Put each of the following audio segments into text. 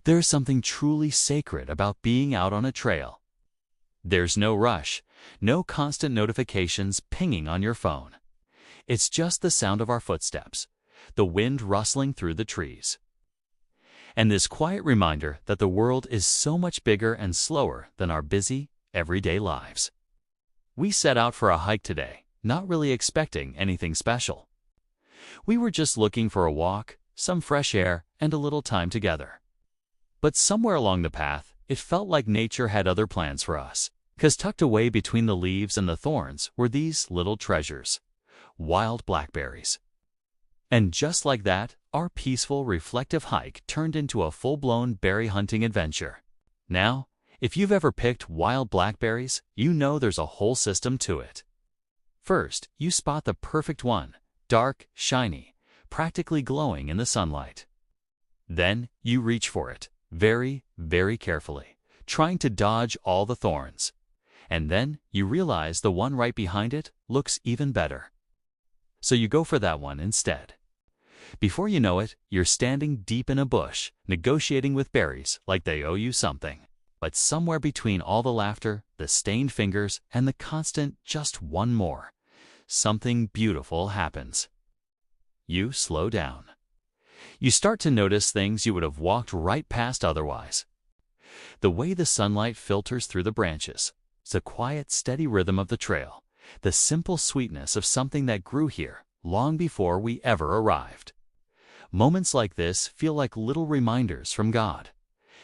There's something truly sacred about being out on a trail. There's no rush, no constant notifications pinging on your phone. It's just the sound of our footsteps, the wind rustling through the trees, and this quiet reminder that the world is so much bigger and slower than our busy, everyday lives. We set out for a hike today, not really expecting anything special. We were just looking for a walk, some fresh air, and a little time together. But somewhere along the path, it felt like nature had other plans for us, 'cause tucked away between the leaves and the thorns were these little treasures, wild blackberries. And just like that, our peaceful, reflective hike turned into a full-blown berry hunting adventure. Now, if you've ever picked wild blackberries, you know there's a whole system to it. First, you spot the perfect one, dark, shiny, practically glowing in the sunlight. Then, you reach for it, very, very carefully, trying to dodge all the thorns. And then, you realize the one right behind it looks even better. So you go for that one instead. Before you know it, you're standing deep in a bush, negotiating with berries like they owe you something. But somewhere between all the laughter, the stained fingers, and the constant "just one more," something beautiful happens. You slow down. You start to notice things you would have walked right past otherwise. The way the sunlight filters through the branches, the quiet, steady rhythm of the trail, the simple sweetness of something that grew here long before we ever arrived. Moments like this feel like little reminders from God.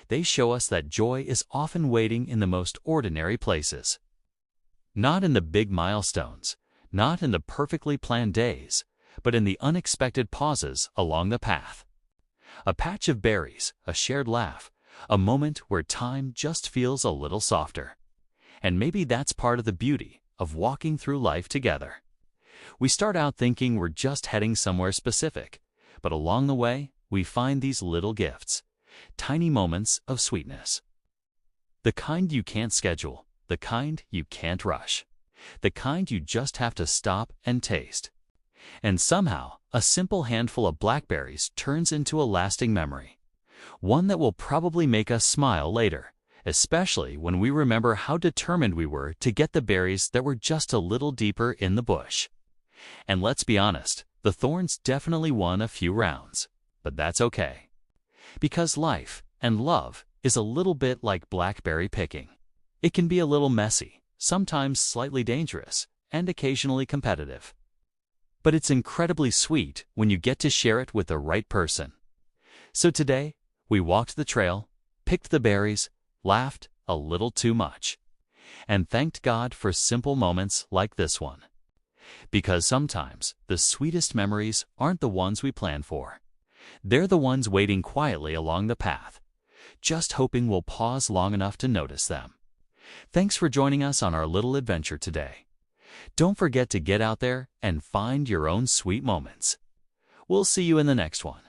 They show us that joy is often waiting in the most ordinary places. Not in the big milestones, not in the perfectly planned days, but in the unexpected pauses along the path. A patch of berries, a shared laugh, a moment where time just feels a little softer. And maybe that's part of the beauty of walking through life together. We start out thinking we're just heading somewhere specific, but along the way, we find these little gifts, tiny moments of sweetness. The kind you can't schedule, the kind you can't rush, the kind you just have to stop and taste. And somehow, a simple handful of blackberries turns into a lasting memory, one that will probably make us smile later, especially when we remember how determined we were to get the berries that were just a little deeper in the bush. And let's be honest, the thorns definitely won a few rounds, but that's okay. Because life and love is a little bit like blackberry picking. It can be a little messy, sometimes slightly dangerous, and occasionally competitive. But it's incredibly sweet when you get to share it with the right person. So today, we walked the trail, picked the berries, laughed a little too much, and thanked God for simple moments like this one. Because sometimes the sweetest memories aren't the ones we plan for. They're the ones waiting quietly along the path, just hoping we'll pause long enough to notice them. Thanks for joining us on our little adventure today. Don't forget to get out there and find your own sweet moments. We'll see you in the next one.